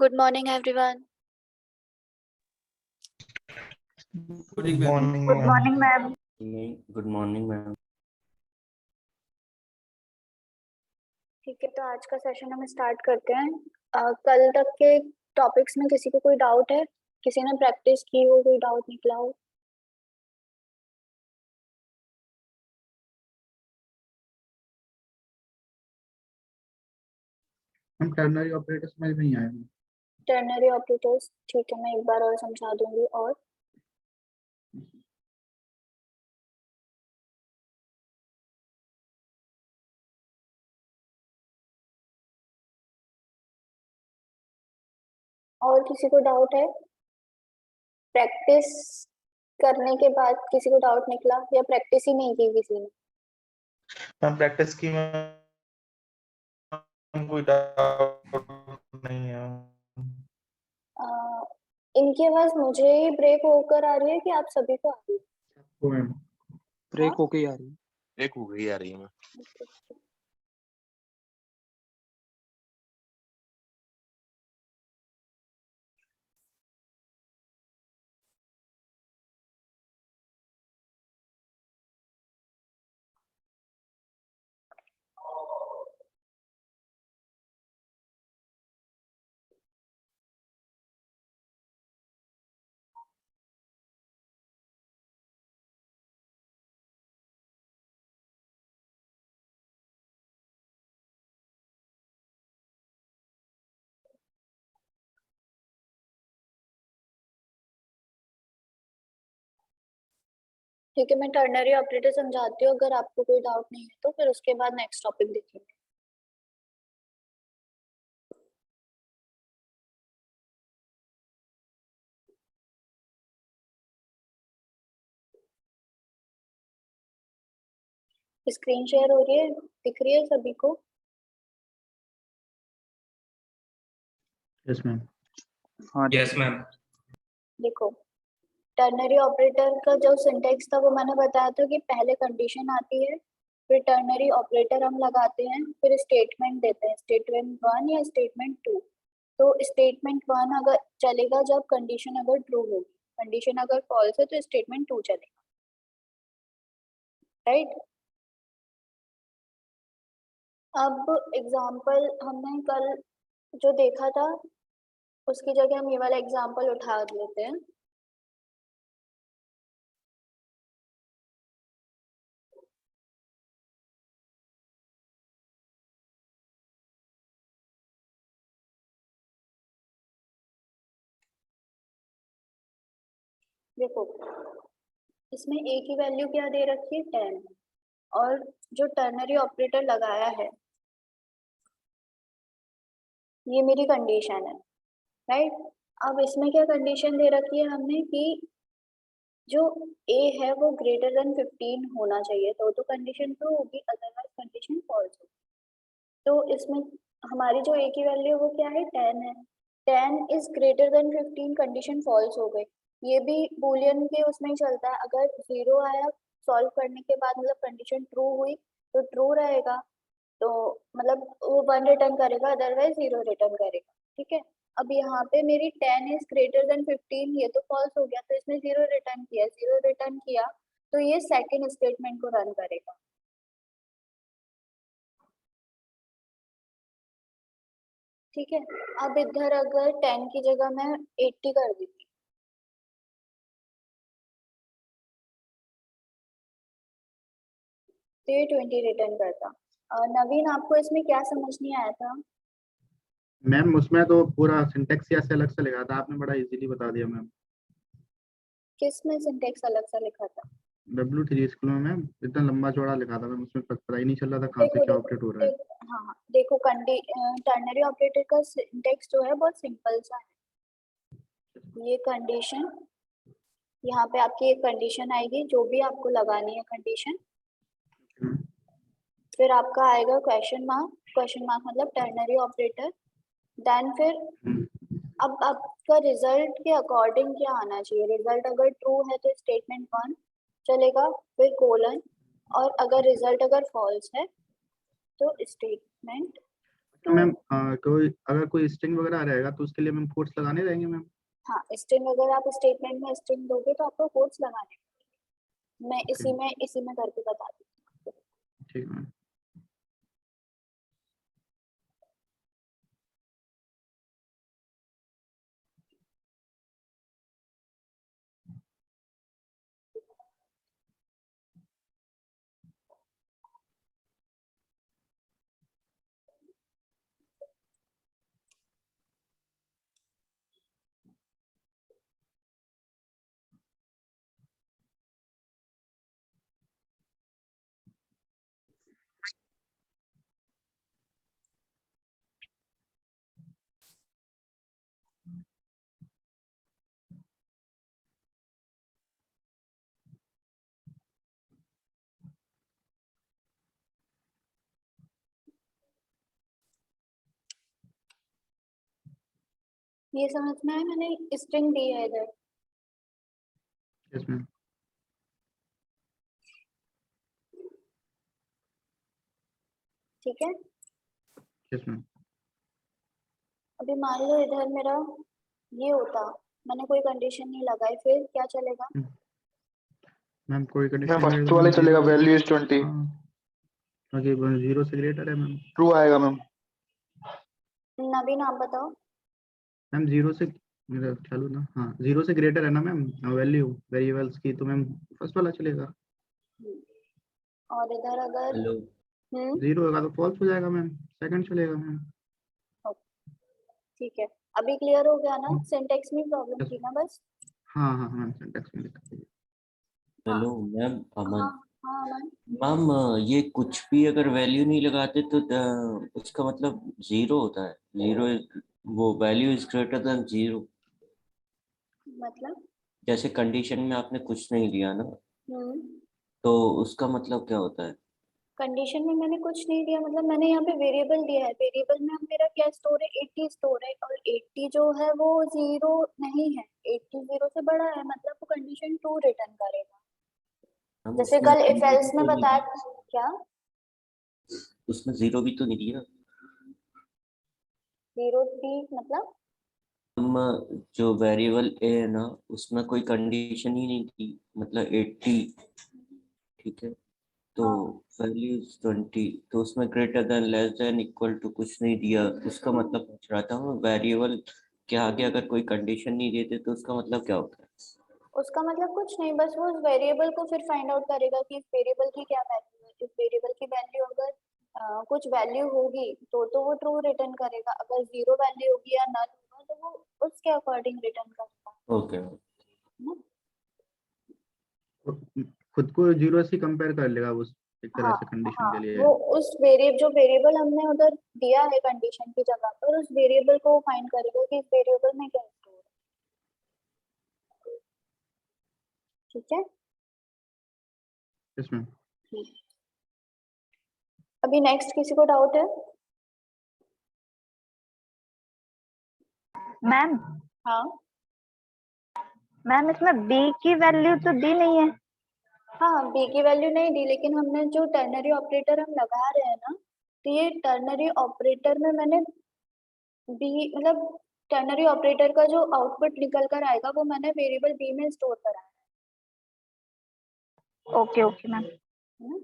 Good morning, everyone. Good morning, Good morning, ma'am. Good morning ma'am. ठीक है, तो आज का सेशन हम स्टार्ट करते हैं। कल तक के टॉपिक्स में किसी को कोई डाउट है? किसी ने प्रैक्टिस की हो, कोई डाउट निकला हो? हम टर्नरी ऑपरेटर समझ नहीं आए। टर्नरी ऑपरेटर्स, ठीक है, मैं एक बार और समझा दूंगी। और किसी को डाउट है? प्रैक्टिस करने के बाद किसी को डाउट निकला या प्रैक्टिस ही नहीं की किसी ने? हम प्रैक्टिस की में कोई डाउट नहीं है। इनकी आवाज मुझे ही ब्रेक होकर आ रही है कि आप सभी को आ रही है? ब्रेक होके आ रही है। ब्रेक हो गई आ रही है मैम। ठीक है, मैं टर्नरी ऑपरेटर समझाती हूँ। अगर आपको कोई डाउट नहीं है तो फिर उसके बाद नेक्स्ट टॉपिक देखेंगे। स्क्रीन शेयर हो रही है, दिख रही है सभी को? Yes ma'am. हाँ यस मैम। देखो, टर्नरी ऑपरेटर का जो सिंटेक्स था वो मैंने बताया था कि पहले कंडीशन आती है, फिर टर्नरी ऑपरेटर हम लगाते हैं, फिर स्टेटमेंट देते हैं, स्टेटमेंट 1 या स्टेटमेंट 2। तो स्टेटमेंट 1 अगर चलेगा जब कंडीशन अगर ट्रू होगी, कंडीशन अगर फॉल्स है तो स्टेटमेंट 2 चलेगा, राइट? अब एग्जाम्पल हमने कल जो देखा था उसकी जगह हम ये वाला एग्जाम्पल उठा लेते हैं। देखो, इसमें a की वैल्यू क्या दे रखी है? 10। और जो टर्नरी ऑपरेटर लगाया है ये मेरी कंडीशन है, राइट? अब इसमें क्या कंडीशन दे रखी है हमने कि जो a है वो ग्रेटर देन 15 होना चाहिए, तो कंडीशन ट्रू होगी, अदरवाइज कंडीशन फॉल्स होगी। तो इसमें हमारी जो a की वैल्यू वो क्या है? 10 है। 10 is greater than 15, condition false हो गई। ये भी बूलियन के उसमें ही चलता है, अगर 0 आया सॉल्व करने के बाद, मतलब कंडीशन ट्रू हुई तो ट्रू रहेगा, तो मतलब वो 1 रिटर्न करेगा, अदरवाइज 0 रिटर्न करेगा। ठीक है, अब यहाँ पे मेरी 10 इज ग्रेटर देन 15, ये तो फॉल्स हो गया, तो इसने 0 रिटर्न किया। 0 रिटर्न किया तो ये सेकंड स्टेटमेंट को रन करेगा। ठीक है, अब इधर अगर 10 की जगह मैं 80 कर देती तो ये 20 रिटर्न करता। नवीन, आपको इसमें क्या समझ नहीं आया था? मैम उसमें तो पूरा सिंटेक्स ही ऐसे अलग से लिखा था, आपने बड़ा इजीली बता दिया मैम। किस में सिंटेक्स अलग सा लिखा था? W3 स्कूल में मैम इतना लंबा चौड़ा लिखा था मैम, उसमें पता ही नहीं चल रहा था कहाँ से देखो क्या देखो ऑपरेट हो रहा है। हाँ, देखो टर्नरी ऑपरेटर का सिंटेक्स जो है बहुत सिंपल सा है। ये कंडीशन, यहाँ पे आपकी एक कंडीशन आएगी, जो भी आपको लगानी है कंडीशन, फिर आपका आएगा क्वेश्चन मार्क मतलब टर्नरी ऑपरेटर, देन फिर अब आपका रिजल्ट के अकॉर्डिंग क्या आना चाहिए? रिजल्ट अगर ट्रू है तो स्टेटमेंट 1 चलेगा, फिर कोलन, और अगर रिजल्ट अगर फॉल्स है तो स्टेटमेंट तो मैम कोई अगर कोई स्ट्रिंग वगैरह रहेगा तो उसके लिए मैम कोट्स लगाने रहेंगे मैम? हाँ, स्ट्रिंग अगर आप स्टेटमेंट में स्ट्रिंग दोगे तो आपको कोट्स लगाने हैं। मैं इसी में करके बता दूँ। ठीक है मैम। ये समझ में आया, मैंने स्ट्रिंग दी है इधर। Yes ma'am. ठीक है, यस मैम। अभी मान लो इधर मेरा ये होता, मैंने कोई कंडीशन नहीं लगाई, फिर क्या चलेगा? मैम कोई मैम कंडीशन फर्स्ट रहेगा वाले मैम चलेगा, 0 से। वैल्यू इज 20, हाँ, क्योंकि 0 से ग्रेटर है मैम। ट्रू आएगा मैम। नवीन आप बताओ। मैम 0 से, मेरा चालू ना, हाँ 0 से ग्रेटर है ना मैम वैल्यू वेरिएबल्स की, तो मैम फर्स्ट वाला चलेगा। और इधर अगर हेलो 0 होगा तो फॉल्स हो जाएगा मैम, सेकंड चलेगा मैम। ठीक है, अभी क्लियर हो गया ना? सिंटेक्स में प्रॉब्लम Yes. थी ना बस। हाँ हाँ हाँ मैम, सिंटैक्स में दिक्कत है। हाँ हेलो मैम हाँ अमन हाँ मैम। मैम ये कुछ भी अगर वैल्यू नहीं लगाते तो उसका मतलब जीरो होता है। जीरो वो value is greater than zero. मतलब जैसे कंडीशन में आपने कुछ नहीं दिया ना, हम्म तो उसका मतलब क्या होता है? कंडीशन में मैंने कुछ नहीं दिया, मतलब मैंने यहाँ पे वेरिएबल दिया है। वेरिएबल में अब मेरा क्या स्टोर है? 80 स्टोर है, और 80 जो है वो 0 नहीं है। 80 0 से बड़ा है, मतलब वो कंडीशन ट्रू रिटर्न करेगा। हम जैसे उसमें कल इफ जीरो भी एल्स में तो नहीं बताया। दिया। क्या? उसमें जीरो भी तो नहीं दिया। 0 भी मतलब? हम जो वेरिएबल ए है ना, उसमें कोई कंडीशन ही नहीं थी, मतलब 80, ठीक है, तो हाँ, वैल्यू 20, तो उसमें greater than less than equal to कुछ नहीं दिया। उसका मतलब पूछ रहा था मैं, वेरिएबल के आगे अगर कोई कंडीशन नहीं देते तो उसका मतलब क्या होता है? उसका मतलब कुछ नहीं, बस वो उस वेरिएबल को फिर फाइंड आउट करेगा कि इस वेरिएबल की क्या वैल्यू है। इस वेरिएबल की वैल्यू अगर कुछ वैल्यू होगी तो वो ट्रू रिटर्न करेगा। अगर 0 वैल्यू होगी या नल होगा तो वो उसके अकॉर्डिंग रिटर्न करेगा। ओके। है ना? तो खुद को 0 से कंपेयर कर लेगा उस एक तरह हाँ से कंडीशन हाँ, के लिए। वो उस जो वेरिएबल हमने उधर दिया है कंडीशन की जगह पर, उस वेरिएबल को फाइंड करेगा कि इस वेरिएबल में क्या स्टोर है। ठीक है। Yes ma'am. अभी नेक्स्ट किसी को डाउट है? मैम हाँ मैम इसमें बी की वैल्यू तो दी नहीं है। हाँ, बी की वैल्यू नहीं दी, लेकिन हमने जो टर्नरी ऑपरेटर हम लगा रहे हैं ना, तो ये टर्नरी ऑपरेटर में मैंने बी मतलब टर्नरी ऑपरेटर का जो आउटपुट निकल कर आएगा वो मैंने वेरिएबल बी में स्टोर करा ओके ओके मैम। है ना?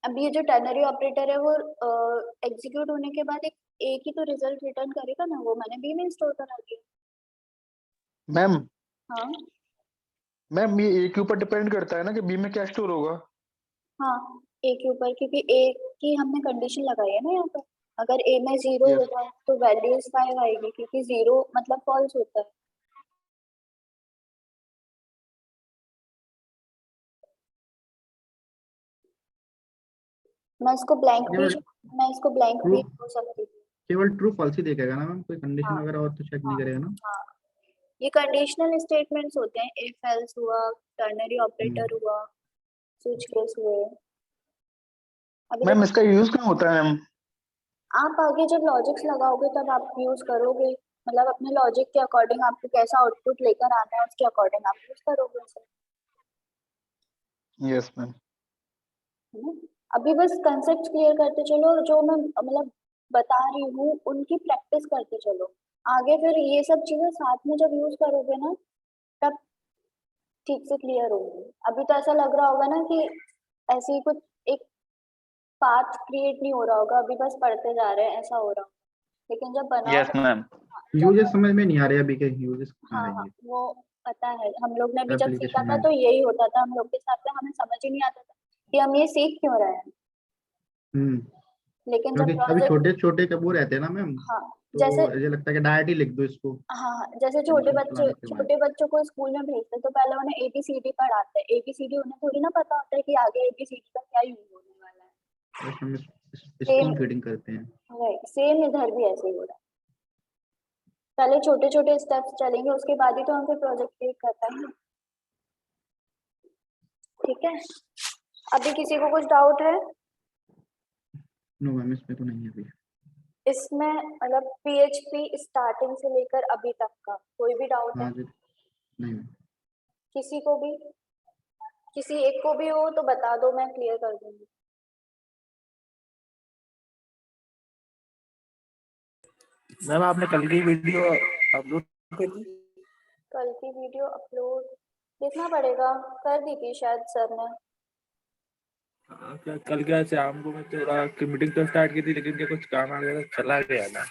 अब ये जो टर्नरी ऑपरेटर है वो एग्जीक्यूट होने के बाद एक ही तो रिजल्ट रिटर्न करेगा ना, वो मैंने बी में स्टोर करा दिया। मैम हाँ मैम ये ए के ऊपर डिपेंड करता है ना कि बी में क्या स्टोर होगा। हाँ, ए के ऊपर, क्योंकि ए की हमने कंडीशन लगाई है ना यहाँ पर। अगर ए में 0 यस होगा तो वैल्यू 5 आएगी, क्योंकि 0 मतलब फॉल्स होता है। मैं इसको ब्लैंक भी केवल मैं इसको ब्लैंक ट्रू भी हो सकती थी। केवल ट्रू फॉल्स ही देखेगा ना मैम, कोई कंडीशन हाँ वगैरह और तो चेक नहीं हाँ करेगा ना? हाँ, ये कंडीशनल स्टेटमेंट्स होते हैं। इफ एल्स हुआ, टर्नरी ऑपरेटर हम्म। हुआ, स्विच केस हुए। अभी मैम जब इसका यूज कहाँ होता है मैम? आप आगे जब लॉजिक्स लगाओगे तब आप यूज करोगे, मतलब अपने लॉजिक के अकॉर्डिंग आपको कैसा आउटपुट लेकर आना है उसके अकॉर्डिंग आप यूज करोगे उसे। Yes ma'am. है ना? अभी बस कंसेप्ट क्लियर करते चलो, जो मैं मतलब बता रही हूँ उनकी प्रैक्टिस करते चलो, आगे फिर ये सब चीजें साथ में जब यूज करोगे ना तब ठीक से क्लियर होगी। अभी तो ऐसा लग रहा होगा ना कि ऐसे ही कुछ एक पाथ क्रिएट नहीं हो रहा होगा, अभी बस पढ़ते जा रहे हैं ऐसा हो रहा होगा, लेकिन जब यस बनाओगे मैम। यूजेस समझ में नहीं आ रहे अभी के यूजेस कहाँ हाँ है हाँ ये वो पता है, हम लोग ने भी जब सीखा एप्लीकेशन था में। तो यही होता था, हम लोग के साथ में हमें समझ ही नहीं आता था कि हम ये सीख क्यों रहे हैं, लेकिन जब क्योंकि अभी प्रोजेक्ट छोटे छोटे कब वो रहते हैं ना मैम, हाँ तो जैसे मुझे लगता है कि डायरेक्ट ही लिख दो इसको हाँ जैसे एडिशन चलाने के बाद। छोटे बच्चों को स्कूल में भेजते तो पहले उन्हें ABCD पढ़ाते हैं, ABCD उन्हें थोड़ी ना पता होता है कि आगे ABCD का क्या यूज होने वाला है। बस हम सेम स्पून फीडिंग करते हैं। राइट, सेम इधर भी ऐसे ही हो रहा है, पहले छोटे छोटे स्टेप्स चलेंगे उसके बाद ही तो हम फिर प्रोजेक्ट क्रिएट कर पाएंगे। ठीक है, अभी किसी को कुछ डाउट है नो मैम इसमें तो नहीं है अभी। इसमें, मतलब PHP स्टार्टिंग से लेकर अभी तक का कोई भी डाउट है हाँ जी नहीं मैम। किसी को भी, किसी एक को भी हो तो बता दो, मैं क्लियर कर दूंगी। मैम आपने कल की वीडियो अपलोड कर दी? कल की वीडियो अपलोड देखना पड़ेगा, कर दी थी शायद सर ने। हाँ, कल क्या शाम को मैं थोड़ा मीटिंग तो स्टार्ट की थी लेकिन क्या कुछ काम आ गया था चला गया था।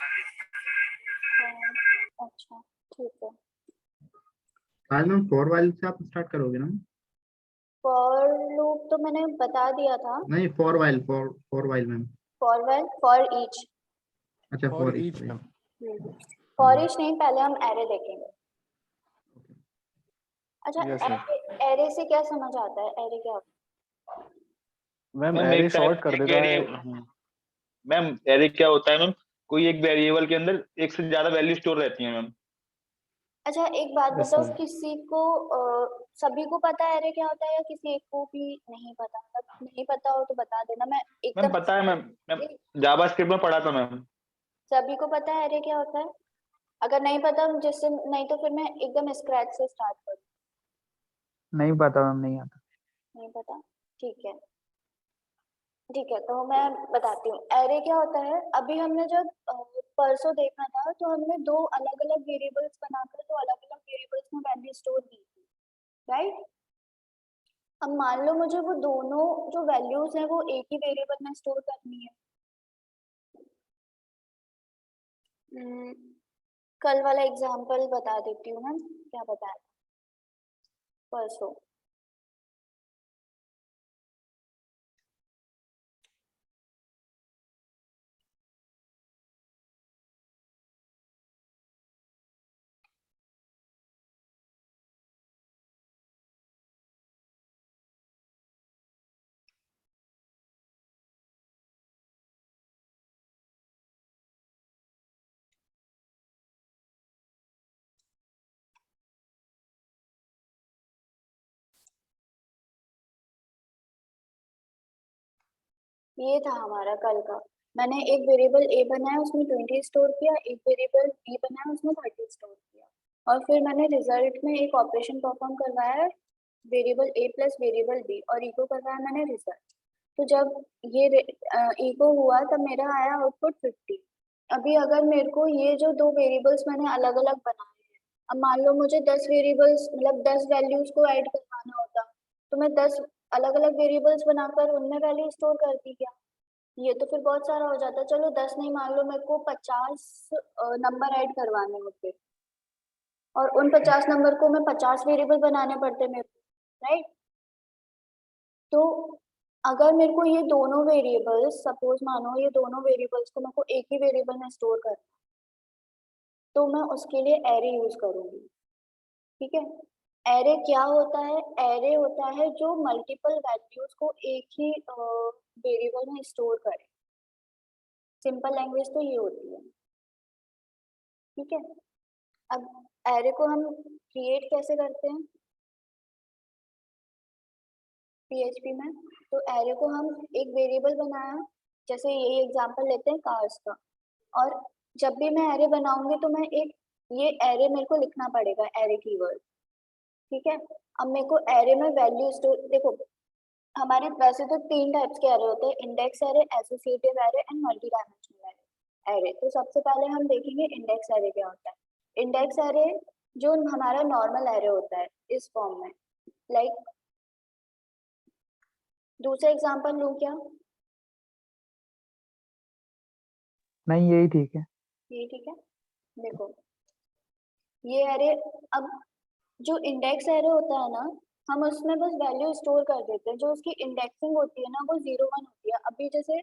अच्छा ठीक है, आज मैम फॉर वाइल से आप स्टार्ट करोगे ना? फॉर लूप तो मैंने बता दिया था, नहीं for while for while ma'am. For well for each, अच्छा for for each each. Ma'am. For each नहीं, पहले हम एरे देखेंगे। अच्छा यस मैम। एरे से क्या समझ आता है, एरे क्या होता है? मैम मैम एरे एक शॉर्ट टाइप कर एक देता है। वेरिएबल, मैम एरे क्या होता है मैम, कोई एक वेरिएबल के अंदर एक से ज्यादा वैल्यू स्टोर रहती है मैम। अच्छा एक बात यस बताओ, मैम। किसी को सभी को पता है एरे क्या होता है या किसी एक को भी नहीं पता, मतलब नहीं पता हो तो बता देना, मैं मैम एकदम पता है मैम जावास्क्रिप्ट में पढ़ा था मैम। सभी को पता है एरे क्या होता है? अगर नहीं पता जिससे, नहीं तो फिर मैं एकदम स्क्रैच से स्टार्ट करूँ। नहीं पता मैम, नहीं आता। नहीं पता, ठीक है ठीक है, तो मैं बताती हूँ एरे क्या होता है। अभी हमने जब परसों देखा था तो हमने दो अलग अलग वेरिएबल्स बनाकर दो अलग अलग वेरिएबल्स में वैल्यू स्टोर की थी, राइट। अब मान लो मुझे वो दोनों जो वैल्यूज है वो एक ही वेरिएबल में स्टोर करनी है। कल वाला एग्जांपल बता देती हूँ मैं, क्या बताया परसों। ये था हमारा कल का, मैंने एक वेरिएबल ए बनाया उसमें 20 स्टोर किया, एक वेरिएबल बी बनाया उसमें 30 स्टोर किया, और फिर मैंने रिजल्ट में एक ऑपरेशन परफॉर्म करवाया वेरिएबल ए प्लस वेरिएबल बी और इको करवाया मैंने रिजल्ट। तो जब ये इको हुआ तब मेरा आया आउटपुट 50। अभी अगर मेरे को ये जो दो वेरिएबल्स मैंने अलग अलग बनाए हैं, अब मान लो मुझे 10 वेरिएबल्स मतलब 10 वैल्यूज को ऐड करवाना होता तो मैं 10 अलग अलग वेरिएबल्स बनाकर उनमें वैल्यू स्टोर करती क्या, ये तो फिर बहुत सारा हो जाता। चलो 10 नहीं, मान लो मेरे को 50 नंबर ऐड करवाने होते और उन 50 नंबर को मैं 50 वेरिएबल बनाने पड़ते मेरे को, राइट। तो अगर मेरे को ये दोनों वेरिएबल्स, सपोज मानो ये दोनों वेरिएबल्स को मेरे को एक ही वेरिएबल में स्टोर करना, तो मैं उसके लिए एरे यूज करूंगी, ठीक है। एरे क्या होता है, एरे होता है जो मल्टीपल वैल्यूज को एक ही वेरिएबल में स्टोर करे, सिंपल लैंग्वेज तो ये होती है, ठीक है। अब एरे को हम क्रिएट कैसे करते हैं PHP में, तो एरे को हम एक वेरिएबल बनाया, जैसे यही एग्जांपल लेते हैं कार्स का, और जब भी मैं एरे बनाऊंगी तो मैं एक ये एरे मेरे को लिखना पड़ेगा, एरे कीवर्ड, ठीक है। अब मेरे को एरे में वैल्यू स्टोर, देखो हमारे वैसे तो 3 टाइप्स के एरे होते हैं, index array, associative array and multi dimensional array. Array. तो सबसे पहले हम देखेंगे इंडेक्स एरे क्या होता है। इंडेक्स एरे जो हमारा नॉर्मल एरे होता है इस फॉर्म में, लाइक दूसरा एग्जांपल लूं क्या? नहीं यही ठीक है। ये ठीक है। देखो ये एरे, अब जो इंडेक्स एरे होता है ना, हम उसमें बस वैल्यू स्टोर कर देते हैं। जो उसकी इंडेक्सिंग होती है ना वो 0 1 होती है। अभी जैसे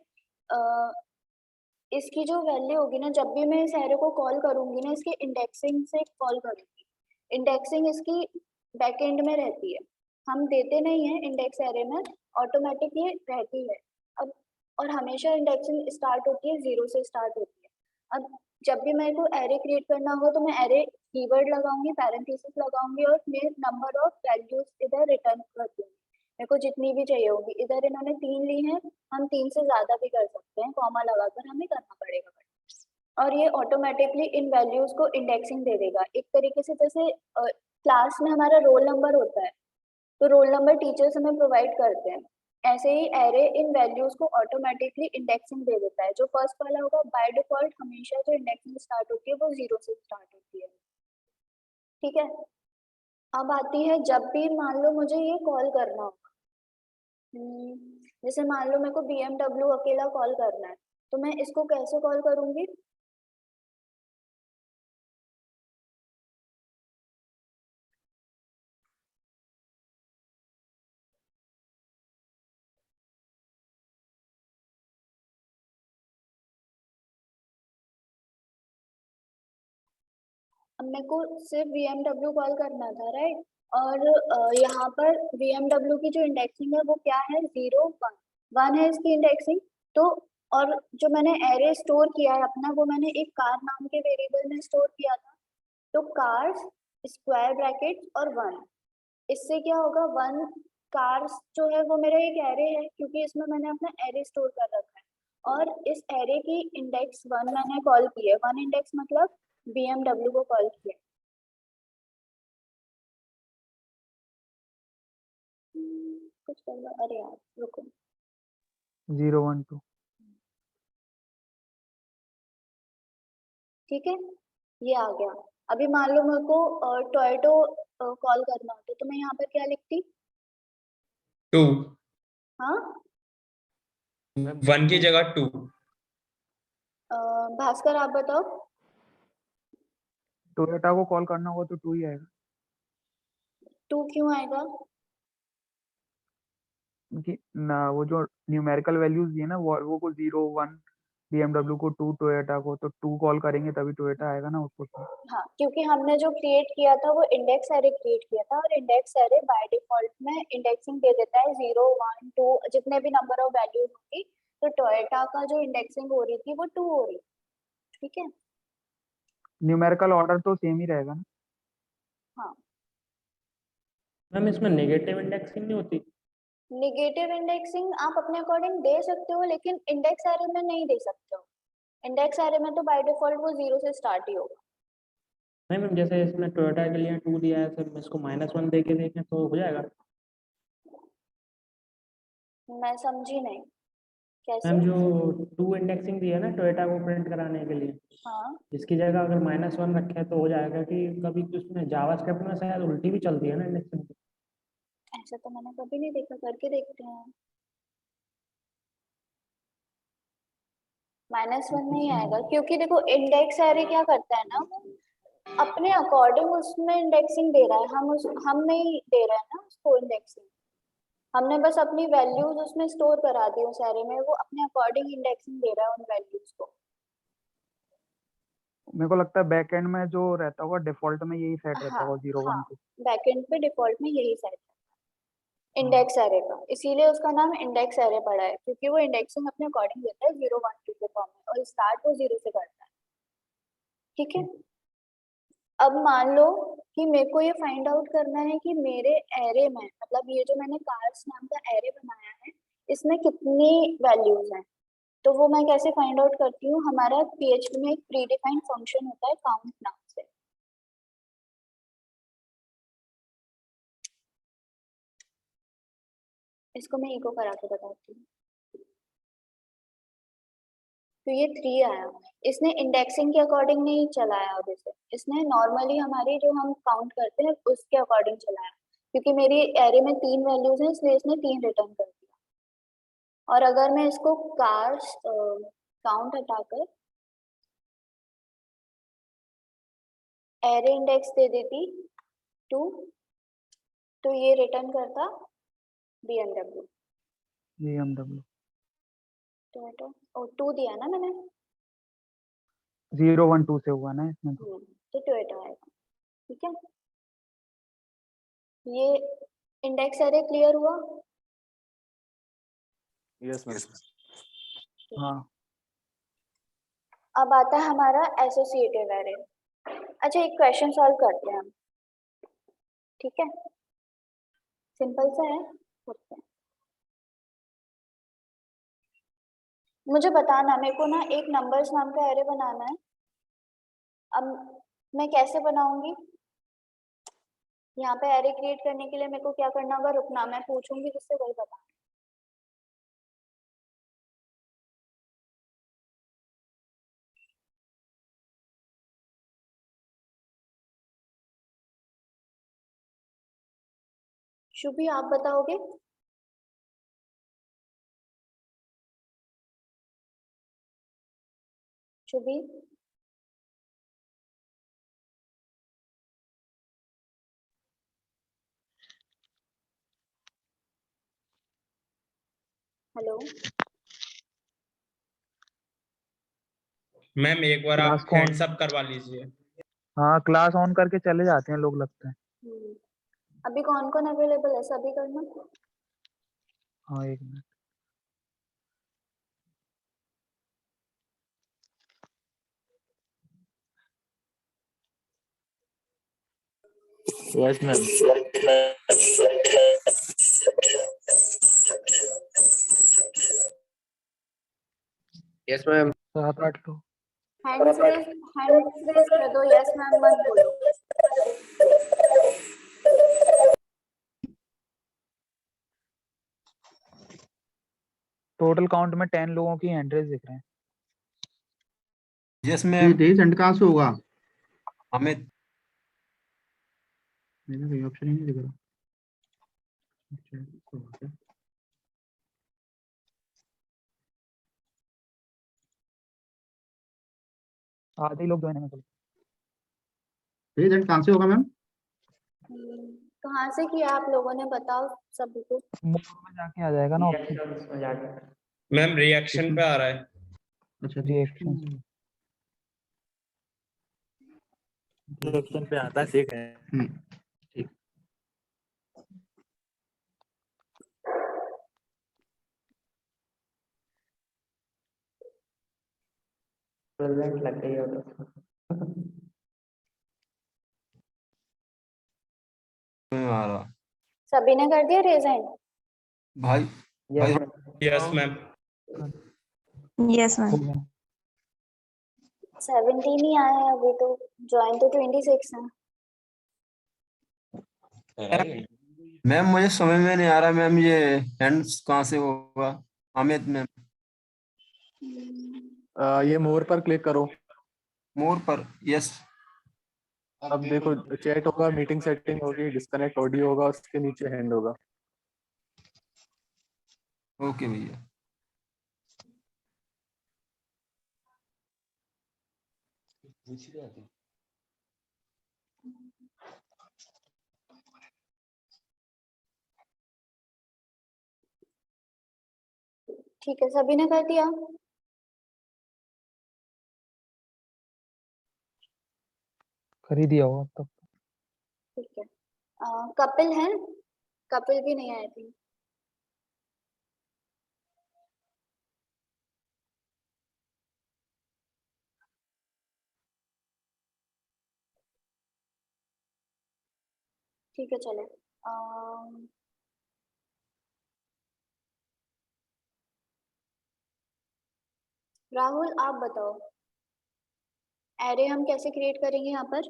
इसकी जो वैल्यू होगी ना, जब भी मैं इस एरे को कॉल करूंगी ना, इसकी इंडेक्सिंग से कॉल करूंगी। इंडेक्सिंग इसकी बैकएंड में रहती है, हम देते नहीं है इंडेक्स एरे में, ऑटोमेटिक ये रहती है। अब और हमेशा इंडेक्सिंग स्टार्ट होती है 0 से स्टार्ट होती है। अब जब भी मेरे को एरे क्रिएट करना होगा तो मैं एरे कीवर्ड लगाऊंगी, पैरेंथेसिस लगाऊंगी और मैं नंबर ऑफ वैल्यूज इधर रिटर्न कर दूंगी। मेरे को जितनी भी चाहिए होगी। इधर इन्होंने 3 ली है, हम 3 से ज्यादा भी कर सकते हैं, कॉमा लगाकर हमें करना पड़ेगा। और ये ऑटोमेटिकली इन वैल्यूज को इंडेक्सिंग दे देगा। एक तरीके से जैसे क्लास में हमारा रोल नंबर होता है, तो रोल नंबर टीचर्स हमें प्रोवाइड करते हैं, ऐसे ही एरे इन वैल्यूज को ऑटोमेटिकली इंडेक्सिंग दे देता है। जो फर्स्ट वाला होगा बाय डिफॉल्ट हमेशा जो इंडेक्सिंग स्टार्ट होती है वो 0 से स्टार्ट होती है। ठीक है। अब आती है जब भी मान लो मुझे ये कॉल करना होगा, जैसे मान लो मेरे को BMW अकेला कॉल करना है, तो मैं इसको कैसे कॉल करूंगी? अब मेरे को सिर्फ BMW कॉल करना था, राइट? और यहाँ पर BMW की जो इंडेक्सिंग है वो क्या है? 0 1 1 है इसकी इंडेक्सिंग। तो और जो मैंने एरे स्टोर किया है अपना, वो मैंने एक कार नाम के वेरिएबल में स्टोर किया था। तो कार्स स्क्वायर ब्रैकेट और 1, इससे क्या होगा? 1 कार्स जो है वो मेरा एक एरे है, क्योंकि इसमें मैंने अपना एरे स्टोर कर रखा है। और इस एरे की इंडेक्स 1 मैंने कॉल की है। 1 इंडेक्स मतलब BMW को कॉल किया। कुछ कर लो, अरे यार रुको। 0 1 2। ठीक है, ये आ गया। अभी मान लो मेरे को टोयोटो कॉल करना होता तो मैं यहाँ पर क्या लिखती? 2 हाँ 1 की जगह 2। भास्कर आप बताओ। टोयोटा को कॉल करना होगा तो 2 ही आएगा, 2 क्यों आएगा? क्योंकि ना वो जो न्यूमेरिकल वैल्यूज दिए ना, वो को 0 1, BMW को 2, टोयोटा को तो 2 कॉल करेंगे तभी टोयोटा आएगा ना उसको तो। हाँ, क्योंकि हमने जो क्रिएट किया था वो इंडेक्स एरे क्रिएट किया था, और इंडेक्स एरे बाय डिफॉल्ट में इंडेक्सिंग दे देता है 0 1 2 जितने भी नंबर ऑफ वैल्यूज होगी। तो टोयोटा का जो इंडेक्सिंग हो रही थी वो 2 हो रही। ठीक है। न्यूमेरिकल ऑर्डर तो सेम ही रहेगा ना। हाँ, मैम इसमें नेगेटिव इंडेक्सिंग नहीं होती? नेगेटिव इंडेक्सिंग आप अपने अकॉर्डिंग दे सकते हो, लेकिन इंडेक्स एरे में नहीं दे सकते हो। इंडेक्स एरे में तो बाय डिफॉल्ट वो 0 से स्टार्ट ही होगा। नहीं मैम, जैसे इसमें टोयोटा के लिए 2 दिया है, सर इसको -1 दे के देखें तो हो जाएगा? मैं समझी नहीं, कैसे? मैम जो 2 इंडेक्सिंग दी है ना टोयोटा को प्रिंट कराने के लिए, हाँ, इसकी जगह अगर -1 रखे तो हो जाएगा? कि कभी उसमें जावास्क्रिप्ट में शायद उल्टी भी चलती है ना इंडेक्सिंग। ऐसा तो मैंने कभी नहीं देखा, करके देखते हैं। -1 नहीं आएगा, क्योंकि देखो इंडेक्स एरे क्या करता है ना, वो अपने अकॉर्डिंग उसमें इंडेक्सिंग दे रहा है। हम नहीं दे रहे हैं ना उसको इंडेक्सिंग। हमने बस अपनी वैल्यूज उसमें स्टोर करा दी उस एरे में, वो अपने अकॉर्डिंग इंडेक्सिंग दे रहा है उन वैल्यूज को। मेरे को लगता है बैक एंड में जो रहता होगा डिफॉल्ट में यही सेट रहता हाँ होगा 0 हाँ, 1 2। बैकएंड पे डिफॉल्ट में यही सेट है हाँ इंडेक्स एरे का, इसीलिए उसका नाम इंडेक्स एरे पड़ा है, क्योंकि वो इंडेक्सिंग अपने अकॉर्डिंग देता है 0 1 2 के फॉर्म में, और स्टार्ट वो 0 से करता है। ठीक है। अब मान लो कि मेरे को ये फाइंड आउट करना है कि मेरे एरे में, मतलब ये जो मैंने कार्स नाम का एरे बनाया है, इसमें कितनी वैल्यूज हैं। तो वो मैं कैसे फाइंड आउट करती हूँ? हमारा PHP में एक प्री डिफाइंड फंक्शन होता है काउंट नाम से। इसको मैं इको करा के बताती हूँ। तो ये 3 आया। इसने इंडेक्सिंग के अकॉर्डिंग नहीं चलाया अब इसे, इसने नॉर्मली हमारी जो हम काउंट करते हैं उसके अकॉर्डिंग चलाया, क्योंकि मेरी एरे में 3 वैल्यूज हैं इसलिए इसने 3 रिटर्न कर दिया। और अगर मैं इसको काउंट हटाकर एरे इंडेक्स दे देती 2, तो ये रिटर्न करता BMW। BMW टोयोटा, ओ 2 दिया ना मैंने। 0 1 2 से हुआ ना इसमें तो। तो टोयोटा आएगा, ठीक है। ये इंडेक्स एरे क्लियर हुआ? Yes ma'am. हाँ अब आता है हमारा एसोसिएटिव एरे। अच्छा, एक क्वेश्चन सॉल्व करते हैं हम, ठीक है, सिंपल सा है, करते हैं। मुझे बताना, मेरे को ना एक नंबर्स नाम का एरे बनाना है। अब मैं कैसे बनाऊंगी? यहाँ पे एरे क्रिएट करने के लिए मेरे को क्या करना होगा? रुकना, मैं पूछूंगी जिससे वही बता। शुभी, आप बताओगे? शुभी, हेलो। मैम एक बार आप क्लास कौन? हैंड्स अप करवा लीजिए। हाँ क्लास ऑन करके चले जाते हैं लोग लगता है। अभी कौन कौन अवेलेबल है, सभी करना। हाँ एक minute. Yes ma'am. Yes ma'am. 7 8 लोग। हैंड्स रेज कर दो, यस मैम मत बोलो। टोटल काउंट में 10 लोगों की हैंड रेज दिख रहे हैं। यस ये मैम। तेईस एंड कहाँ से होगा? हमें मैंने कोई ऑप्शन ही नहीं दिख रहा। अच्छा, तो क्या? आधे ही लोग ज्वाइन है मतलब। तेईस एंड कहाँ से होगा मैम? कहाँ से किया आप लोगों ने, बताओ सभी को। मोड में जाके आ जाएगा ना ऑप्शन। मैम रिएक्शन पे आ रहा है। अच्छा, रिएक्शन ऑप्शन पे आता है, ठीक है। ठीक। प्रेजेंट लग गई हो तो आ रहा सभी ने कर दिया रेज हैंड? भाई। भाई यस मैम। Yes ma'am. 17 ही आए हैं अभी तो, ज्वाइन तो 26 है। मैम मुझे समझ में नहीं आ रहा मैम, ये हैंड्स कहाँ से होगा? अमित मैम। ये मोर पर क्लिक करो। मोर पर, यस। अब देखो चैट होगा, मीटिंग सेटिंग होगी, डिस्कनेक्ट ऑडियो होगा, उसके नीचे हैंड होगा। ओके भैया। ठीक है, सभी ने कर दिया? कर ही दिया होगा अब तक। ठीक है। कपिल है? कपिल भी नहीं आए थे। ठीक है, चले। राहुल आप बताओ, एरे हम कैसे क्रिएट करेंगे यहाँ पर?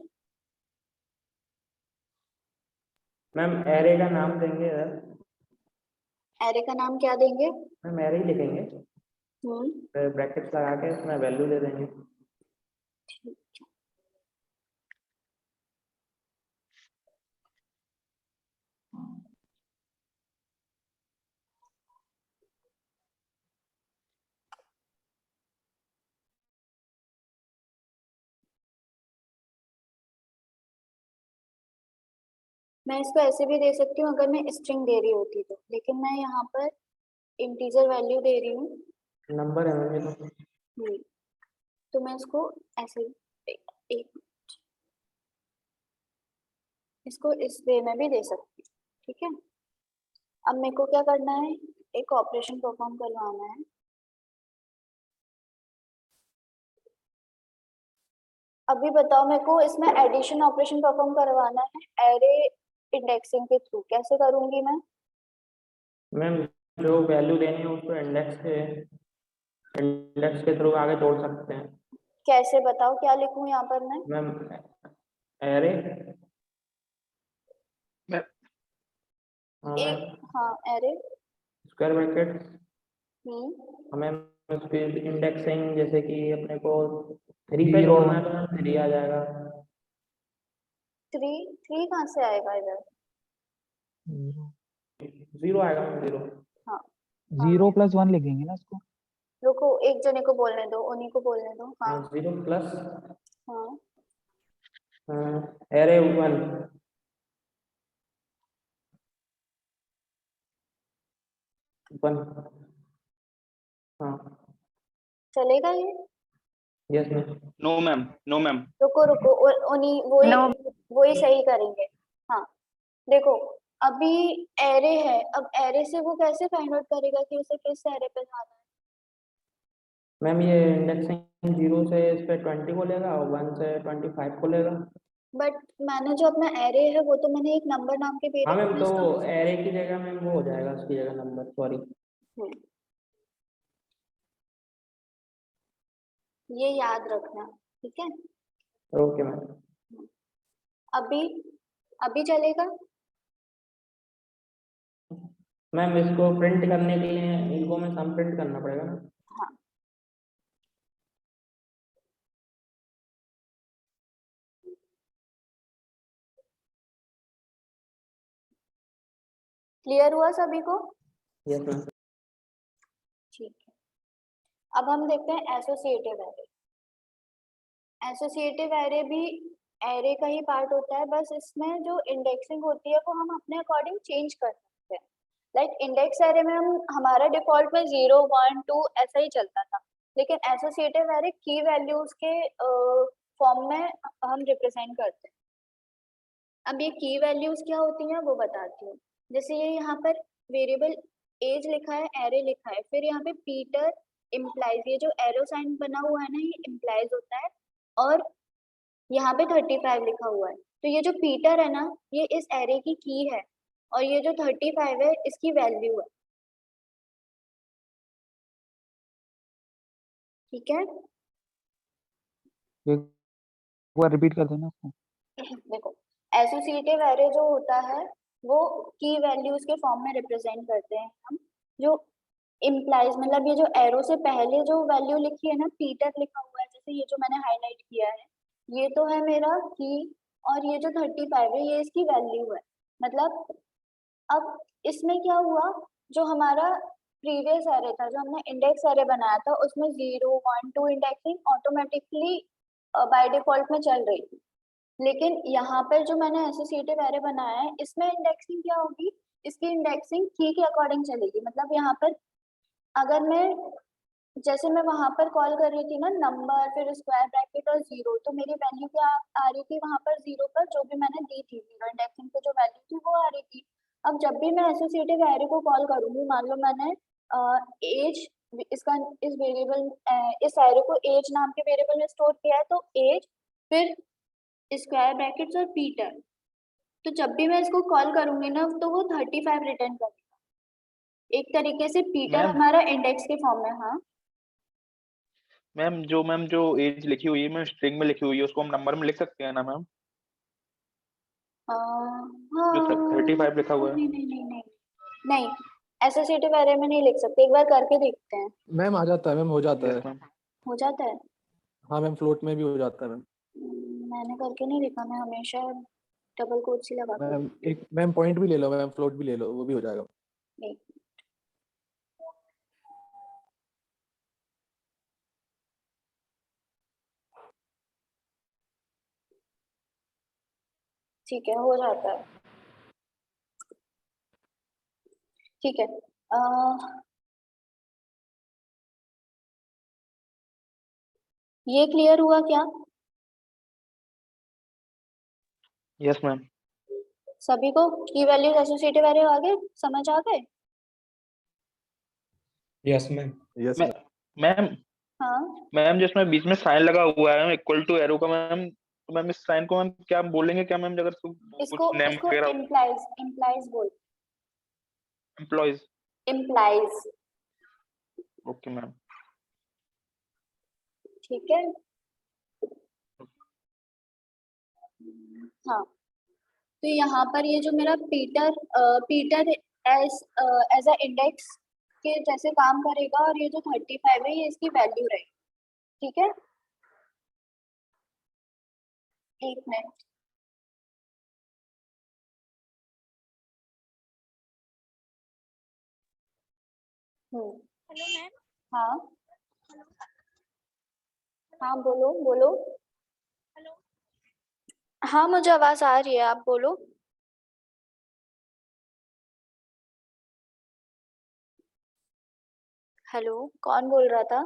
मैम एरे का नाम देंगे इधर। एरे का नाम क्या देंगे? मैम एरे ही लिखेंगे। फिर ब्रैकेट्स लगा के इसमें वैल्यू दे देंगे। ठीक है। मैं इसको ऐसे भी दे सकती हूँ अगर मैं स्ट्रिंग दे रही होती तो, लेकिन मैं यहाँ पर इंटीजर वैल्यू दे रही हूँ। नंबर है मैम ये तो। तो मैं इसको ऐसे एक इसको इस वे में भी दे सकती हूँ। ठीक है, अब मेरे को क्या करना है, एक ऑपरेशन परफॉर्म करवाना है। अभी बताओ मेरे को, इसमें एडिशन ऑपरेशन परफॉर्म करवाना है एरे इंडेक्सिंग के थ्रू, कैसे करूंगी मैं? मैम जो वैल्यू देनी है उसको इंडेक्स के थ्रू आगे जोड़ सकते हैं। कैसे बताओ, क्या लिखूं यहाँ पर मैं? मैम एरे हाँ एरे स्क्वायर ब्रैकेट हम्म हमें उसकी इंडेक्सिंग जैसे कि अपने को 3 पे जोड़ना है तो मैम 3 आ जाएगा। 3 कहाँ से आएगा इधर? 0 आएगा मैम 0। हाँ 0+1 लिखेंगे ना इसको। रुको, एक जने को बोलने दो, उन्हीं को बोलने दो। हाँ 0 प्लस हाँ एरे 1 हाँ चलेगा ये? Yes ma'am. No ma'am, no ma'am. रुको रुको, उन्हीं वही सही करेंगे। हाँ देखो, अभी एरे है, अब एरे से वो कैसे फाइंड आउट करेगा कि उसे किस एरे पे जाना है? मैम ये इंडेक्सिंग 0 से इस पे 20 को लेगा और 1 से 25 को लेगा। बट मैंने जो अपना एरे है वो तो मैंने एक नंबर नाम के हाँ वेरिएबल मैम में तो स्टोर एरे की जगह मैम वो हो जाएगा, उसकी जगह नंबर, सॉरी। ये याद रखना, ठीक है? Okay ma'am. अभी अभी चलेगा? मैम इसको प्रिंट करने के लिए इनको में सम प्रिंट करना पड़ेगा ना। हाँ क्लियर हुआ सभी को? Yes ma'am. ठीक है, अब हम देखते हैं एसोसिएटिव एरे। एसोसिएटिव एरे भी एरे का ही पार्ट होता है, बस इसमें जो इंडेक्सिंग होती है वो हम अपने अकॉर्डिंग चेंज कर सकते हैं। लाइक इंडेक्स एरे में हमारा डिफॉल्ट में 0 1 2 ऐसा ही चलता था, लेकिन एसोसिएटिव एरे की वैल्यूज के फॉर्म में हम रिप्रेजेंट करते हैं। अब ये की वैल्यूज क्या होती हैं वो बताती हूँ। जैसे ये यहाँ पर वेरिएबल एज लिखा है, एरे लिखा है, फिर यहाँ पे पीटर इम्प्लाइज, ये जो एरो साइन बना हुआ है ना ये इम्प्लाइज होता है, और यहाँ पे 35 लिखा हुआ है। तो ये जो पीटर है ना ये इस एरे की की है, और ये जो 35 है इसकी वैल्यू है। ठीक है, एक बार रिपीट कर देना उसको। देखो एसोसिएटिव एरे जो होता है वो की वैल्यूज के फॉर्म में रिप्रेजेंट करते हैं हम। जो इम्प्लाइज मतलब ये जो एरो से पहले जो वैल्यू लिखी है ना, पीटर लिखा हुआ है, जैसे ये जो मैंने हाईलाइट किया है, ये तो है मेरा की, और ये जो 35 है ये इसकी वैल्यू है। मतलब अब इसमें क्या हुआ, जो हमारा प्रीवियस एरे था, जो हमने इंडेक्स एरे बनाया था, उसमें 0 1 2 इंडेक्सिंग ऑटोमेटिकली बाय डिफॉल्ट में चल रही थी। लेकिन यहाँ पर जो मैंने एसोसिएटिव एरे बनाया है इसमें इंडेक्सिंग क्या होगी, इसकी इंडेक्सिंग की के अकॉर्डिंग चलेगी। मतलब यहाँ पर अगर मैं, जैसे मैं वहां पर कॉल कर रही थी ना नंबर, फिर स्क्वायर ब्रैकेट और 0, तो मेरी वैल्यू क्या आ रही थी वहां पर? 0 पर जो भी मैंने दी थी, 0 इंडेक्सिंग पे जो वैल्यू थी वो आ रही थी। अब जब भी मैं एसोसिएटिव एरे को कॉल करूंगी, मान लो मैंने एज इसका इस वेरिएबल इस एरे को एज नाम के वेरिएबल में स्टोर किया है, तो एज फिर स्क्वायर ब्रैकेट्स और पीटर, तो जब भी मैं इसको कॉल करूंगी ना तो वो 35 रिटर्न करेगा। एक तरीके से पीटर मैम हमारा इंडेक्स के फॉर्म में। हाँ मैम जो एज लिखी हुई है मैम स्ट्रिंग में लिखी हुई है उसको हम नंबर में लिख सकते हैं ना मैम? जो हाँ 35 लिखा हुआ है। नहीं नहीं नहीं नहीं नहीं, एसोसिएटिव एरे में नहीं लिख सकते, एक बार करके देखते हैं। मैम आ जाता है मैम, हो जाता यस है। मैम। हो जाता है? हाँ मैम, फ्लोट में भी हो जाता है मैम। मैंने करके नहीं देखा, मैं हमेशा डबल कोट्स ही लगाती हूँ। मैम एक मैम पॉइंट भी ले लो मैम, फ्लोट भी ले लो, वो भी हो जाएगा। एक ठीक है, हो जाता है। ठीक है, ये क्लियर हुआ क्या यस मैम। सभी को? की वैल्यूज एसोसिएटिव एरे आ गए, समझ आ गए? Yes ma'am. Yes ma'am ma'am हाँ, मैम जिसमें बीच में साइन लगा हुआ है इक्वल टू एरो का मैम, तो मैम इस साइन को मैम क्या बोलेंगे क्या मैम, अगर इसको कुछ नेम इसको वगैरह इम्प्लाइज बोल, एम्प्लॉयज। इम्प्लाइज। Okay ma'am. ठीक है, हाँ। तो यहाँ पर ये जो मेरा पीटर एज अ इंडेक्स के जैसे काम करेगा, और ये जो 35 है ये इसकी वैल्यू रहेगी। ठीक है, एक मिनट। Hello ma'am. हाँ हाँ, बोलो बोलो। हेलो, हाँ मुझे आवाज आ रही है, आप बोलो। हेलो, कौन बोल रहा था?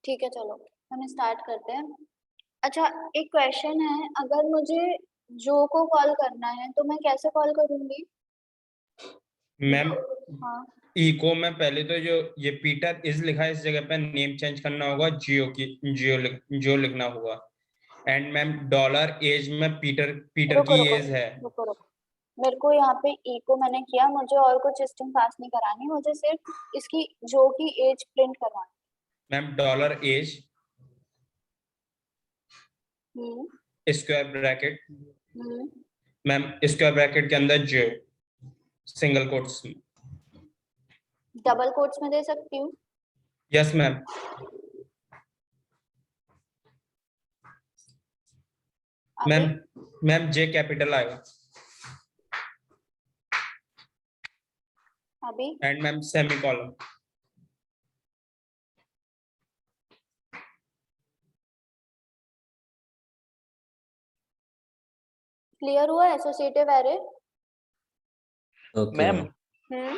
ठीक है, चलो हम स्टार्ट करते हैं। अच्छा, एक क्वेश्चन है, अगर मुझे जो को कॉल करना है तो मैं कैसे कॉल करूंगी? मैम हाँ, इको में पहले तो जो ये पीटर इज लिखा है, इस जगह पे नेम चेंज करना होगा, जियो लिखना होगा। एंड मैम डॉलर एज में पीटर रुको की रुको एज है। रुको रुको, मेरे को यहाँ पे इको मैंने किया, मुझे और कुछ स्ट्रिंग पास नहीं करानी, मुझे सिर्फ इसकी जो की एज प्रिंट करवानी। मैम डॉलर एज हम्म स्क्वायर ब्रैकेट, हम्म मैम स्क्वायर ब्रैकेट के अंदर जियो सिंगल कोट्स। डबल कोट्स में दे सकती हूँ? Yes ma'am. मैम अभी मैम जे कैपिटल आएगा। अभी and ma'am semi column. Clear हुआ एसोसिएटिव एरे? ओके मैम हम्म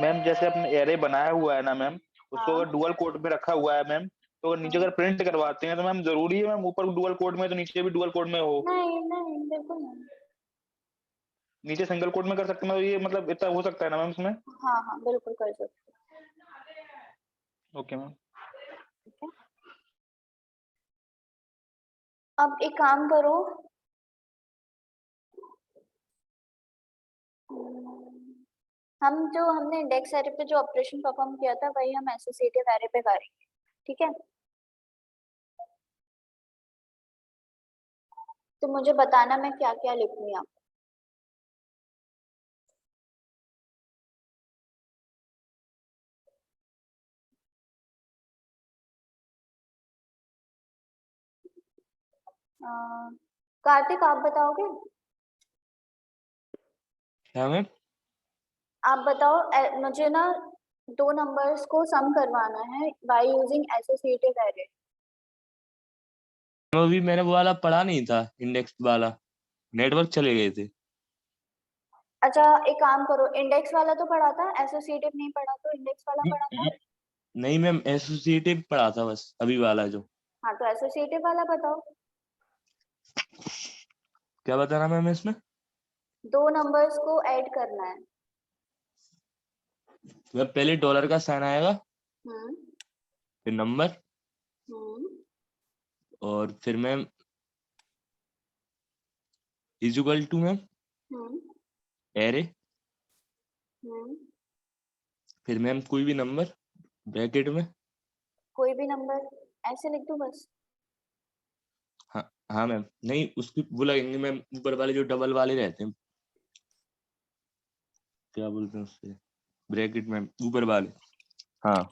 मैम जैसे अपने एरे बनाया हुआ है ना मैम, उसको हाँ, अगर डुअल कोड में रखा हुआ है मैम, तो अगर नीचे अगर प्रिंट करवाते हैं तो मैम जरूरी है मैम ऊपर डुअल कोड में तो नीचे भी डुअल कोड में हो? नहीं नहीं बिल्कुल नहीं। नीचे सिंगल कोड में कर सकते हैं, मतलब ये मतलब इतना हो सकता है ना मैम इसमें? हाँ हाँ, बिल्कुल कर सकते ओके मैम। हो। अब एक काम करो, हमने इंडेक्स एरे पे जो ऑपरेशन परफॉर्म किया था वही हम एसोसिएटिव एरे पे करेंगे। ठीक है, तो मुझे बताना मैं क्या क्या लिखूं यहाँ। कार्तिक आप बताओगे? क्या मैम? आप बताओ, मुझे ना दो नंबर्स को सम करवाना है बाय यूजिंग एसोसिएटिव एरे। अभी मैंने वो वाला पढ़ा नहीं था, इंडेक्स वाला, नेटवर्क चले गए थे। अच्छा, एक काम करो, इंडेक्स वाला तो पढ़ा था, एसोसिएटिव नहीं पढ़ा, तो इंडेक्स वाला पढ़ा था। नहीं मैम, एसोसिएटिव पढ़ा था बस, अभी वाला जो। हाँ, तो एसोसिएटिव वाला बताओ। क्या बताना मैम इसमें? दो नंबर्स को ऐड करना है। मैम पहले डॉलर का साइन आएगा, हम्म फिर नंबर, हम्म और फिर ma'am is equal to ma'am hmm array, hmm, फिर मैम कोई भी नंबर ब्रैकेट में। कोई भी नंबर ऐसे लिख दूं बस? हाँ हाँ मैम, नहीं उसकी वो लगेंगे मैम ऊपर वाले जो डबल वाले रहते हैं, क्या बोलते हैं उससे, ब्रैकेट में ऊपर वाले। हाँ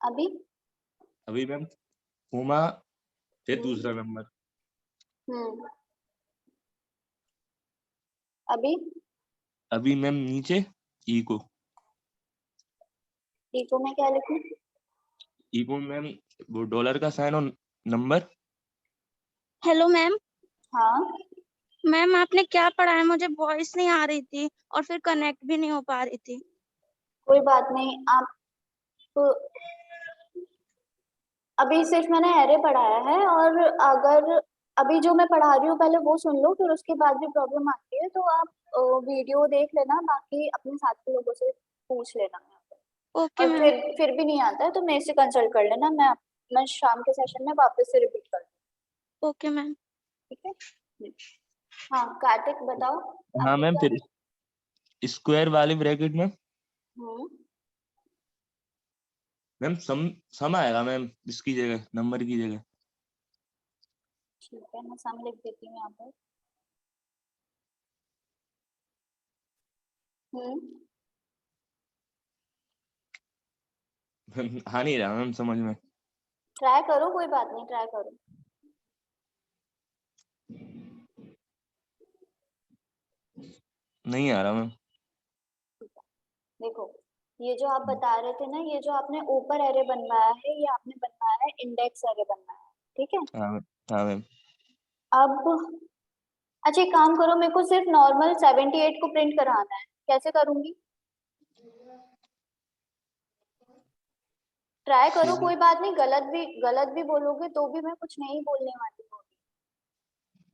अभी अभी मैम कोमा फिर हम्म दूसरा नंबर, हम्म अभी अभी मैम नीचे इको, इको में क्या लिखूं? इको मैम वो डॉलर का साइन और नंबर। Hello ma'am. हाँ मैम आपने क्या पढ़ा है? मुझे वॉइस नहीं आ रही थी और फिर कनेक्ट भी नहीं हो पा रही थी। कोई बात नहीं, आप अभी सिर्फ मैंने एरे पढ़ाया है, और अगर अभी जो मैं पढ़ा रही हूँ पहले वो सुन लो, फिर उसके बाद भी प्रॉब्लम आती है तो आप वीडियो देख लेना, बाकी अपने साथ के लोगों से पूछ लेना। ओके और मैम। फिर भी नहीं आता है तो मेरे से कंसल्ट कर लेना, मैं शाम के सेशन में वापस से रिपीट कर दूँ। Okay ma'am. ठीक है। हाँ कार्तिक बताओ। हाँ अभी मैम क्या? फिर स्क्वायर वाले ब्रैकेट में हम्म मैम सम आएगा मैम, इसकी जगह नंबर की जगह। ठीक है, मैं सम लिख देती हूँ यहाँ पर। हाँ नहीं रहा मैम समझ में। ट्राई करो, कोई बात नहीं, ट्राई करो। नहीं आ रहा मैम। देखो, ये जो आप बता रहे थे ना, ये जो आपने ऊपर एरे बनवाया है, ये आपने बनवाया है इंडेक्स एरे बनवाया है, ठीक है। हाँ मैम, हाँ मैम। अब अच्छा एक काम करो, मेरे को सिर्फ नॉर्मल 78 को प्रिंट कराना है, कैसे करूंगी? ट्राई करो, कोई बात नहीं, गलत भी बोलोगे तो भी मैं कुछ नहीं बोलने वाली हूँ,